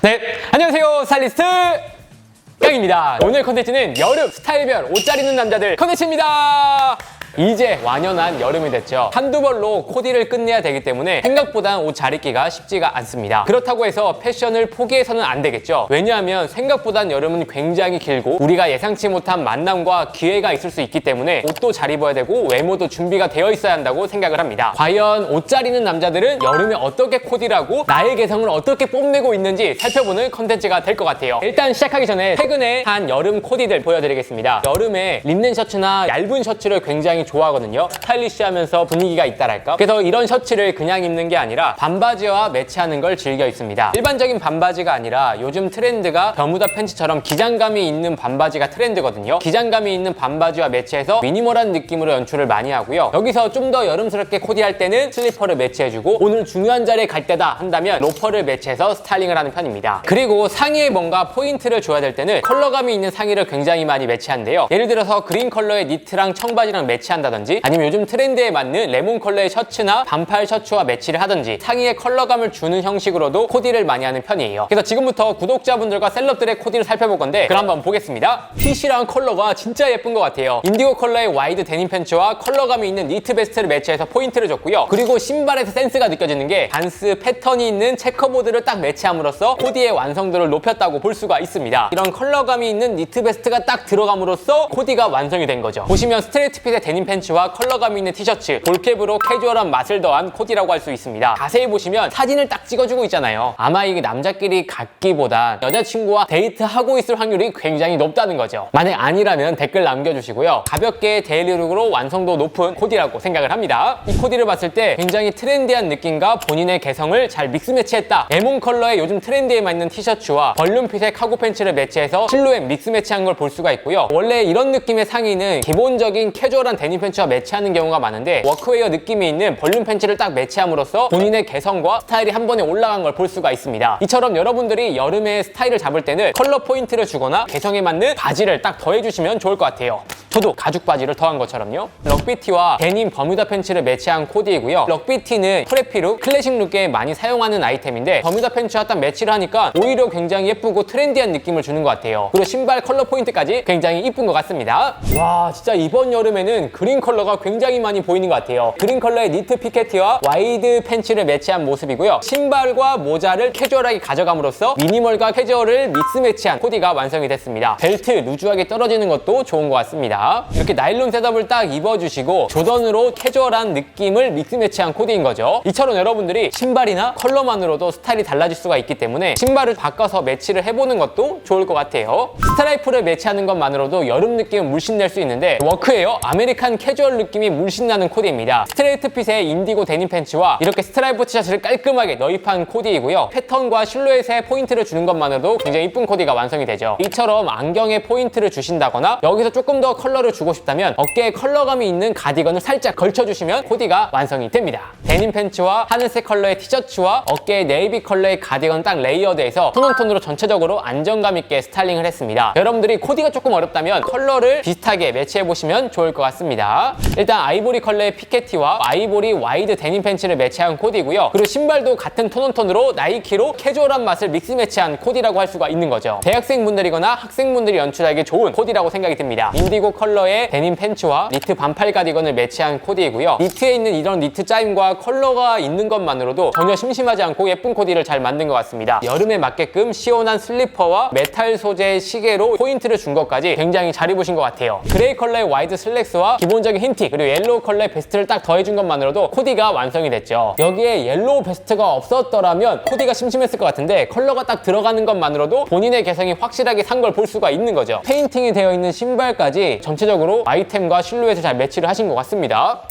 네, 안녕하세요. 스타일리스트 깡입니다. 오늘 컨텐츠는 여름 스타일별 옷 잘 입는 남자들 컨텐츠입니다. 이제 완연한 여름이 됐죠. 한두 벌로 코디를 끝내야 되기 때문에 생각보다 옷 잘 입기가 쉽지가 않습니다. 그렇다고 해서 패션을 포기해서는 안 되겠죠. 왜냐하면 생각보단 여름은 굉장히 길고 우리가 예상치 못한 만남과 기회가 있을 수 있기 때문에 옷도 잘 입어야 되고 외모도 준비가 되어 있어야 한다고 생각을 합니다. 과연 옷 잘 입는 남자들은 여름에 어떻게 코디를 하고 나의 개성을 어떻게 뽐내고 있는지 살펴보는 컨텐츠가 될 것 같아요. 일단 시작하기 전에 최근에 한 여름 코디들 보여드리겠습니다. 여름에 린넨 셔츠나 얇은 셔츠를 굉장히 좋아하거든요. 스타일리시하면서 분위기가 있다랄까? 그래서 이런 셔츠를 그냥 입는 게 아니라 반바지와 매치하는 걸 즐겨 입습니다. 일반적인 반바지가 아니라 요즘 트렌드가 버뮤다 팬츠처럼 기장감이 있는 반바지가 트렌드거든요. 기장감이 있는 반바지와 매치해서 미니멀한 느낌으로 연출을 많이 하고요. 여기서 좀 더 여름스럽게 코디할 때는 슬리퍼를 매치해주고 오늘 중요한 자리에 갈 때다 한다면 로퍼를 매치해서 스타일링을 하는 편입니다. 그리고 상의에 뭔가 포인트를 줘야 될 때는 컬러감이 있는 상의를 굉장히 많이 매치한대요. 예를 들어서 그린 컬러의 니트랑 청바지랑 매치한다든지 아니면 요즘 트렌드에 맞는 레몬 컬러의 셔츠나 반팔 셔츠와 매치를 하든지 상의에 컬러감을 주는 형식으로도 코디를 많이 하는 편이에요. 그래서 지금부터 구독자분들과 셀럽들의 코디를 살펴볼 건데 그럼 한번 보겠습니다. 핏이랑 컬러가 진짜 예쁜 것 같아요. 인디고 컬러의 와이드 데님 팬츠와 컬러감이 있는 니트 베스트를 매치해서 포인트를 줬고요. 그리고 신발에서 센스가 느껴지는 게 반스 패턴이 있는 체커보드를 딱 매치함으로써 코디의 완성도를 높였다고 볼 수가 있습니다. 이런 컬러감이 있는 니트 베스트가 딱 들어감으로써 코디가 완성이 된 거죠. 보시면 스트레이트 핏의 데님 팬츠와 컬러감 있는 티셔츠, 볼캡으로 캐주얼한 맛을 더한 코디라고 할 수 있습니다. 자세히 보시면 사진을 딱 찍어주고 있잖아요. 아마 이게 남자끼리 같기보다 여자친구와 데이트하고 있을 확률이 굉장히 높다는 거죠. 만약 아니라면 댓글 남겨주시고요. 가볍게 데일리룩으로 완성도 높은 코디라고 생각을 합니다. 이 코디를 봤을 때 굉장히 트렌디한 느낌과 본인의 개성을 잘 믹스 매치했다. 레몬 컬러의 요즘 트렌드에 맞는 티셔츠와 벌룬핏의 카고 팬츠를 매치해서 실루엣 믹스 매치한 걸 볼 수가 있고요. 원래 이런 느낌의 상의는 기본적인 캐주얼한 데님 팬츠와 매치하는 경우가 많은데 워크웨어 느낌이 있는 벌룬 팬츠를 딱 매치함으로써 본인의 개성과 스타일이 한 번에 올라간 걸 볼 수가 있습니다. 이처럼 여러분들이 여름에 스타일을 잡을 때는 컬러 포인트를 주거나 개성에 맞는 바지를 딱 더해주시면 좋을 것 같아요. 저도 가죽 바지를 더한 것처럼요. 럭비티와 데님 버뮤다 팬츠를 매치한 코디이고요. 럭비티는 프레피룩, 클래식 룩에 많이 사용하는 아이템인데 버뮤다 팬츠와 딱 매치를 하니까 오히려 굉장히 예쁘고 트렌디한 느낌을 주는 것 같아요. 그리고 신발 컬러 포인트까지 굉장히 이쁜 것 같습니다. 와, 진짜 이번 여름에는 그린 컬러가 굉장히 많이 보이는 것 같아요. 그린 컬러의 니트 피켓티와 와이드 팬츠를 매치한 모습이고요. 신발과 모자를 캐주얼하게 가져감으로써 미니멀과 캐주얼을 믹스 매치한 코디가 완성이 됐습니다. 벨트 루즈하게 떨어지는 것도 좋은 것 같습니다. 이렇게 나일론 셋업을 딱 입어주시고 조던으로 캐주얼한 느낌을 믹스 매치한 코디인 거죠. 이처럼 여러분들이 신발이나 컬러만으로도 스타일이 달라질 수가 있기 때문에 신발을 바꿔서 매치를 해보는 것도 좋을 것 같아요. 스트라이프를 매치하는 것만으로도 여름 느낌을 물씬 낼 수 있는데 워크웨어 아메리칸 캐주얼 느낌이 물씬 나는 코디입니다. 스트레이트 핏의 인디고 데님 팬츠와 이렇게 스트라이프 티셔츠를 깔끔하게 너입한 코디이고요. 패턴과 실루엣에 포인트를 주는 것만으로도 굉장히 이쁜 코디가 완성이 되죠. 이처럼 안경에 포인트를 주신다거나 여기서 조금 더 컬러를 주고 싶다면 어깨에 컬러감이 있는 가디건을 살짝 걸쳐주시면 코디가 완성이 됩니다. 데님 팬츠와 하늘색 컬러의 티셔츠와 어깨에 네이비 컬러의 가디건 딱 레이어드해서 톤온톤으로 전체적으로 안정감 있게 스타일링을 했습니다. 여러분들이 코디가 조금 어렵다면 컬러를 비슷하게 매치해보시면 좋을 것 같습니다. 일단 아이보리 컬러의 피켓티와 아이보리 와이드 데님 팬츠를 매치한 코디고요. 그리고 신발도 같은 톤온톤으로 나이키로 캐주얼한 맛을 믹스 매치한 코디라고 할 수가 있는 거죠. 대학생분들이거나 학생분들이 연출하기 좋은 코디라고 생각이 듭니다. 인디고 컬러의 데님 팬츠와 니트 반팔 가디건을 매치한 코디이고요. 니트에 있는 이런 니트 짜임과 컬러가 있는 것만으로도 전혀 심심하지 않고 예쁜 코디를 잘 만든 것 같습니다. 여름에 맞게끔 시원한 슬리퍼와 메탈 소재의 시계로 포인트를 준 것까지 굉장히 잘 입으신 것 같아요. 그레이 컬러의 와이드 슬랙스와 기본적인 흰티 그리고 옐로우 컬러의 베스트를 딱 더해준 것만으로도 코디가 완성이 됐죠. 여기에 옐로우 베스트가 없었더라면 코디가 심심했을 것 같은데 컬러가 딱 들어가는 것만으로도 본인의 개성이 확실하게 산 걸 볼 수가 있는 거죠. 페인팅이 되어 있는 신발까지 전체적으로 아이템과 실루엣을 잘 매치를 하신 것 같습니다.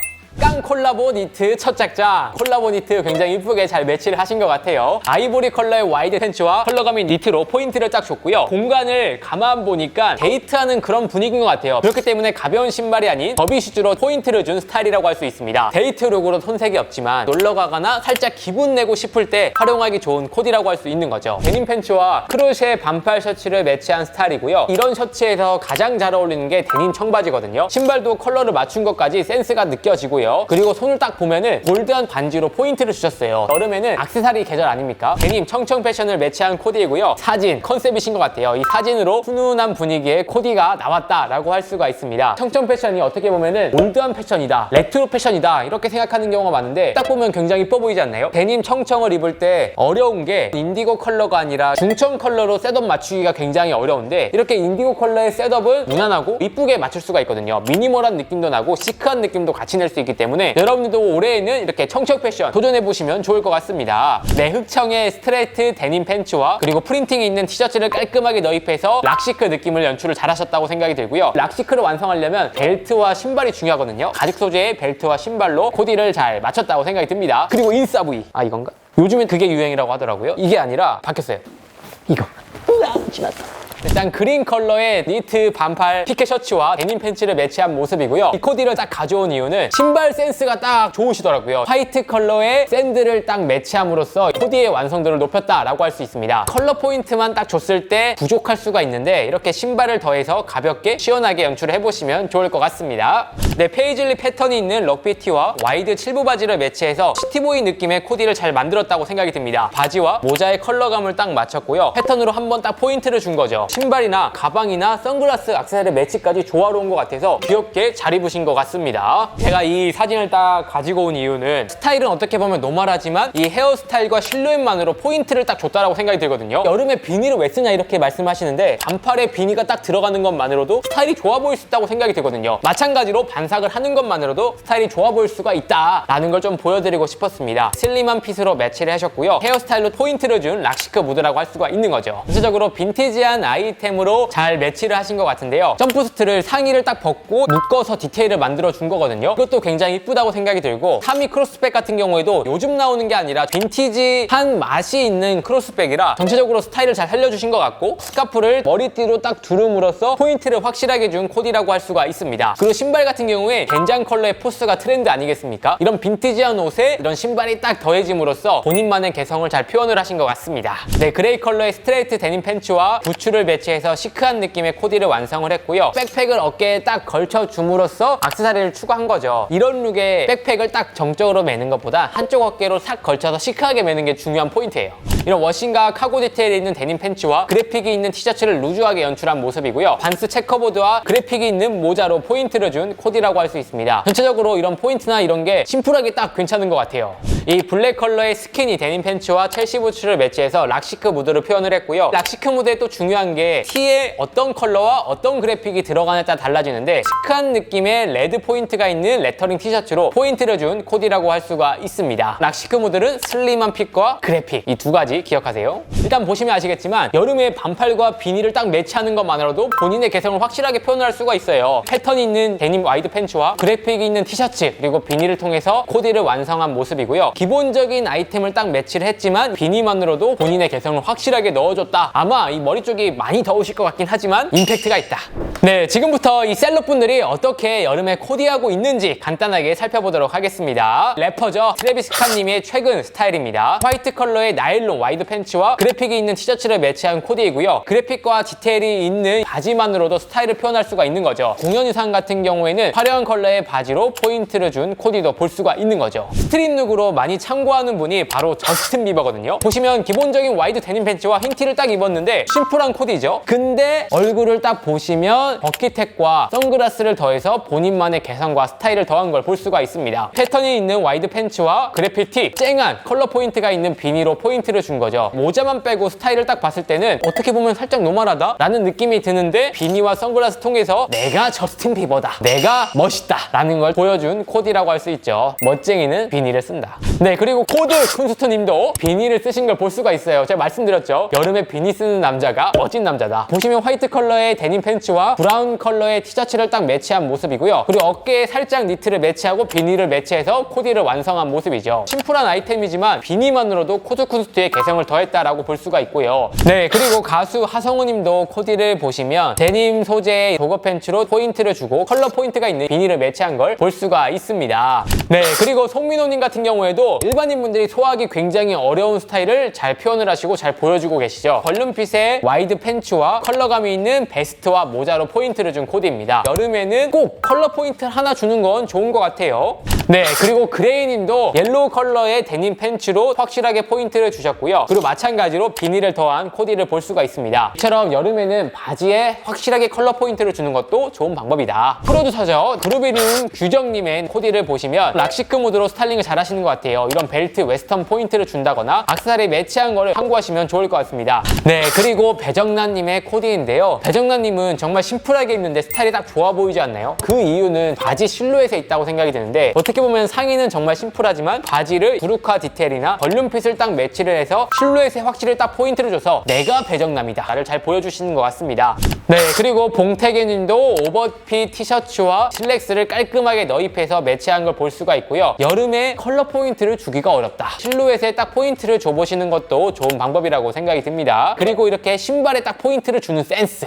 깡 콜라보 니트 첫 작장. 콜라보 니트 굉장히 이쁘게 잘 매치를 하신 것 같아요. 아이보리 컬러의 와이드 팬츠와 컬러감인 니트로 포인트를 딱 줬고요. 공간을 가만 보니까 데이트하는 그런 분위기인 것 같아요. 그렇기 때문에 가벼운 신발이 아닌 더비 슈즈로 포인트를 준 스타일이라고 할 수 있습니다. 데이트 룩으로 손색이 없지만 놀러 가거나 살짝 기분 내고 싶을 때 활용하기 좋은 코디라고 할 수 있는 거죠. 데님 팬츠와 크로셰 반팔 셔츠를 매치한 스타일이고요. 이런 셔츠에서 가장 잘 어울리는 게 데님 청바지거든요. 신발도 컬러를 맞춘 것까지 센스가 느껴지고요. 예쁘고요. 그리고 손을 딱 보면은 골드한 반지로 포인트를 주셨어요. 여름에는 액세서리 계절 아닙니까? 데님 청청 패션을 매치한 코디이고요. 사진 컨셉이신 것 같아요. 이 사진으로 훈훈한 분위기의 코디가 나왔다라고 할 수가 있습니다. 청청 패션이 어떻게 보면은 올드한 패션이다, 레트로 패션이다 이렇게 생각하는 경우가 많은데 딱 보면 굉장히 이뻐 보이지 않나요? 데님 청청을 입을 때 어려운 게 인디고 컬러가 아니라 중청 컬러로 셋업 맞추기가 굉장히 어려운데 이렇게 인디고 컬러의 셋업은 무난하고 이쁘게 맞출 수가 있거든요. 미니멀한 느낌도 나고 시크한 느낌도 같이 낼 수 있기 때문에 여러분들도 올해에는 이렇게 청청 패션 도전해보시면 좋을 것 같습니다. 네, 흑청의 스트레이트 데님 팬츠와 그리고 프린팅이 있는 티셔츠를 깔끔하게 너입해서 락시크 느낌을 연출을 잘하셨다고 생각이 들고요. 락시크를 완성하려면 벨트와 신발이 중요하거든요. 가죽 소재의 벨트와 신발로 코디를 잘 맞췄다고 생각이 듭니다. 그리고 인싸 부위, 아 이건가? 요즘엔 그게 유행이라고 하더라고요. 이게 아니라 바뀌었어요. 이거. 으아, 지났다. 일단 그린 컬러의 니트 반팔 피켓 셔츠와 데님 팬츠를 매치한 모습이고요. 이 코디를 딱 가져온 이유는 신발 센스가 딱 좋으시더라고요. 화이트 컬러의 샌들을 딱 매치함으로써 코디의 완성도를 높였다라고 할 수 있습니다. 컬러 포인트만 딱 줬을 때 부족할 수가 있는데 이렇게 신발을 더해서 가볍게 시원하게 연출을 해보시면 좋을 것 같습니다. 네, 페이즐리 패턴이 있는 럭비티와 와이드 7부 바지를 매치해서 시티보이 느낌의 코디를 잘 만들었다고 생각이 듭니다. 바지와 모자의 컬러감을 딱 맞췄고요. 패턴으로 한번 딱 포인트를 준 거죠. 신발이나 가방이나 선글라스, 액세서리 매치까지 조화로운 것 같아서 귀엽게 잘 입으신 것 같습니다. 제가 이 사진을 딱 가지고 온 이유는 스타일은 어떻게 보면 노멀하지만 이 헤어스타일과 실루엣만으로 포인트를 딱 줬다라고 생각이 들거든요. 여름에 비니를 왜 쓰냐 이렇게 말씀하시는데 반팔에 비니가 딱 들어가는 것만으로도 스타일이 좋아 보일 수 있다고 생각이 들거든요. 마찬가지로 반삭을 하는 것만으로도 스타일이 좋아 보일 수가 있다라는 걸 좀 보여드리고 싶었습니다. 슬림한 핏으로 매치를 하셨고요. 헤어스타일로 포인트를 준 락시크 무드라고 할 수가 있는 거죠. 전체적으로 빈티지한 아이템으로 잘 매치를 하신 것 같은데요. 점프스트를 상의를 딱 벗고 묶어서 디테일을 만들어 준 거거든요. 이것도 굉장히 이쁘다고 생각이 들고 타미 크로스백 같은 경우에도 요즘 나오는 게 아니라 빈티지한 맛이 있는 크로스백이라 전체적으로 스타일을 잘 살려주신 것 같고 스카프를 머리띠로 딱 두름으로써 포인트를 확실하게 준 코디라고 할 수가 있습니다. 그리고 신발 같은 경우에 된장 컬러의 포스가 트렌드 아니겠습니까? 이런 빈티지한 옷에 이런 신발이 딱 더해짐으로써 본인만의 개성을 잘 표현을 하신 것 같습니다. 네, 그레이 컬러의 스트레이트 데님 팬츠와 부츠를 매치해서 시크한 느낌의 코디를 완성을 했고요. 백팩을 어깨에 딱 걸쳐줌으로써 액세서리를 추가한 거죠. 이런 룩에 백팩을 딱 정적으로 매는 것보다 한쪽 어깨로 싹 걸쳐서 시크하게 매는 게 중요한 포인트예요. 이런 워싱과 카고 디테일이 있는 데님 팬츠와 그래픽이 있는 티셔츠를 루즈하게 연출한 모습이고요. 반스 체커보드와 그래픽이 있는 모자로 포인트를 준 코디라고 할 수 있습니다. 전체적으로 이런 포인트나 이런 게 심플하게 딱 괜찮은 것 같아요. 이 블랙 컬러의 스키니 데님 팬츠와 첼시 부츠를 매치해서 락시크 무드를 표현을 했고요. 락시크 무드의 또 중요한 게 티에 어떤 컬러와 어떤 그래픽이 들어가냐에 따라 달라지는데 시크한 느낌의 레드 포인트가 있는 레터링 티셔츠로 포인트를 준 코디라고 할 수가 있습니다. 락시크 무드는 슬림한 핏과 그래픽 이 두 가지 기억하세요. 일단 보시면 아시겠지만 여름에 반팔과 비니를 딱 매치하는 것만으로도 본인의 개성을 확실하게 표현을 할 수가 있어요. 패턴이 있는 데님 와이드 팬츠와 그래픽이 있는 티셔츠 그리고 비니를 통해서 코디를 완성한 모습이고요. 기본적인 아이템을 딱 매치를 했지만 비니만으로도 본인의 개성을 확실하게 넣어줬다. 아마 이 머리 쪽이 많이 더우실 것 같긴 하지만 임팩트가 있다. 네, 지금부터 이 셀럽분들이 어떻게 여름에 코디하고 있는지 간단하게 살펴보도록 하겠습니다. 래퍼죠. 트래비스 스캇님의 최근 스타일입니다. 화이트 컬러의 나일론 와이드 팬츠와 그래픽이 있는 티셔츠를 매치한 코디이고요. 그래픽과 디테일이 있는 바지만으로도 스타일을 표현할 수가 있는 거죠. 공연 의상 같은 경우에는 화려한 컬러의 바지로 포인트를 준 코디도 볼 수가 있는 거죠. 스트릿 룩으로 많이 참고하는 분이 바로 저스틴 비버거든요. 보시면 기본적인 와이드 데님 팬츠와 흰 티를 딱 입었는데 심플한 코디죠. 근데 얼굴을 딱 보시면 버킷햇과 선글라스를 더해서 본인만의 개성과 스타일을 더한 걸 볼 수가 있습니다. 패턴이 있는 와이드 팬츠와 그래픽 티, 쨍한 컬러 포인트가 있는 비니로 포인트를 준 거죠. 모자만 빼고 스타일을 딱 봤을 때는 어떻게 보면 살짝 노멀하다 라는 느낌이 드는데 비니와 선글라스 통해서 내가 저스틴 비버다, 내가 멋있다 라는 걸 보여준 코디라고 할 수 있죠. 멋쟁이는 비니를 쓴다. 네, 그리고 코드 쿤스트 님도 비니를 쓰신 걸 볼 수가 있어요. 제가 말씀드렸죠. 여름에 비니 쓰는 남자가 멋진 남자다. 보시면 화이트 컬러의 데님 팬츠와 브라운 컬러의 티셔츠를 딱 매치한 모습이고요. 그리고 어깨에 살짝 니트를 매치하고 비니를 매치해서 코디를 완성한 모습이죠. 심플한 아이템이지만 비니만으로도 코드 쿤스트의 개성을 더했다라고 볼 수가 있고요. 네, 그리고 가수 하성우님도 코디를 보시면 데님 소재의 조거 팬츠로 포인트를 주고 컬러 포인트가 있는 비닐을 매치한 걸 볼 수가 있습니다. 네, 그리고 송민호님 같은 경우에도 일반인 분들이 소화하기 굉장히 어려운 스타일을 잘 표현을 하시고 잘 보여주고 계시죠. 벌룬핏의 와이드 팬츠와 컬러감이 있는 베스트와 모자로 포인트를 준 코디입니다. 여름에는 꼭 컬러 포인트 하나 주는 건 좋은 것 같아요. 네, 그리고 그레이님도 옐로우 컬러의 데님 팬츠로 확실하게 포인트를 주셨고요. 그리고 마찬가지로 비닐을 더한 코디를 볼 수가 있습니다. 이처럼 여름에는 바지에 확실하게 컬러 포인트를 주는 것도 좋은 방법이다. 프로듀서죠. 그루비님 규정님의 코디를 보시면 락시크 모드로 스타일링을 잘 하시는 것 같아요. 이런 벨트 웨스턴 포인트를 준다거나 악세사리 매치한 거를 참고하시면 좋을 것 같습니다. 네, 그리고 배정란님의 코디인데요. 배정란님은 정말 심플하게 입는데 스타일이 딱 좋아 보이지 않나요? 그 이유는 바지 실루엣에 있다고 생각이 드는데 어떻게 보면 상의는 정말 심플하지만 바지를 부르카 디테일이나 벌룬핏을 딱 매치를 해서 실루엣에 확실히 딱 포인트를 줘서 내가 배정남이다 나를 잘 보여주시는 것 같습니다. 네, 그리고 봉태계님도 오버핏 티셔츠와 슬랙스를 깔끔하게 너입해서 매치한 걸 볼 수가 있고요. 여름에 컬러 포인트를 주기가 어렵다. 실루엣에 딱 포인트를 줘보시는 것도 좋은 방법이라고 생각이 듭니다. 그리고 이렇게 신발에 딱 포인트를 주는 센스.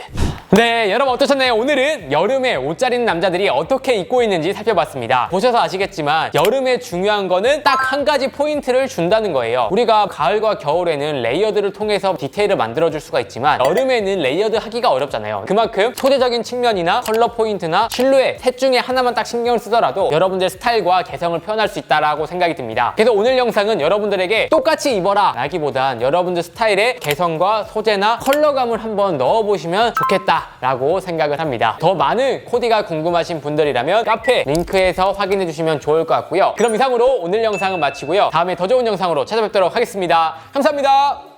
네, 여러분 어떠셨나요? 오늘은 여름에 옷 잘 입는 남자들이 어떻게 입고 있는지 살펴봤습니다. 보셔서 아시겠지만 여름에 중요한 거는 딱 한 가지 포인트를 준다는 거예요. 우리가 가을과 겨울에는 레이어드를 통해서 디테일을 만들어줄 수가 있지만 여름에는 레이어드 하기가 어렵잖아요. 그만큼 소재적인 측면이나 컬러 포인트나 실루엣 셋 중에 하나만 딱 신경을 쓰더라도 여러분들 스타일과 개성을 표현할 수 있다라고 생각이 듭니다. 그래서 오늘 영상은 여러분들에게 똑같이 입어라 라기보단 여러분들 스타일의 개성과 소재나 컬러감을 한번 넣어보시면 좋겠다라고 생각을 합니다. 더 많은 코디가 궁금하신 분들이라면 카페 링크에서 확인해 주시면 좋을 것 같고요. 그럼 이상으로 오늘 영상은 마치고요. 다음에 더 좋은 영상으로 찾아뵙도록 하겠습니다. 감사합니다.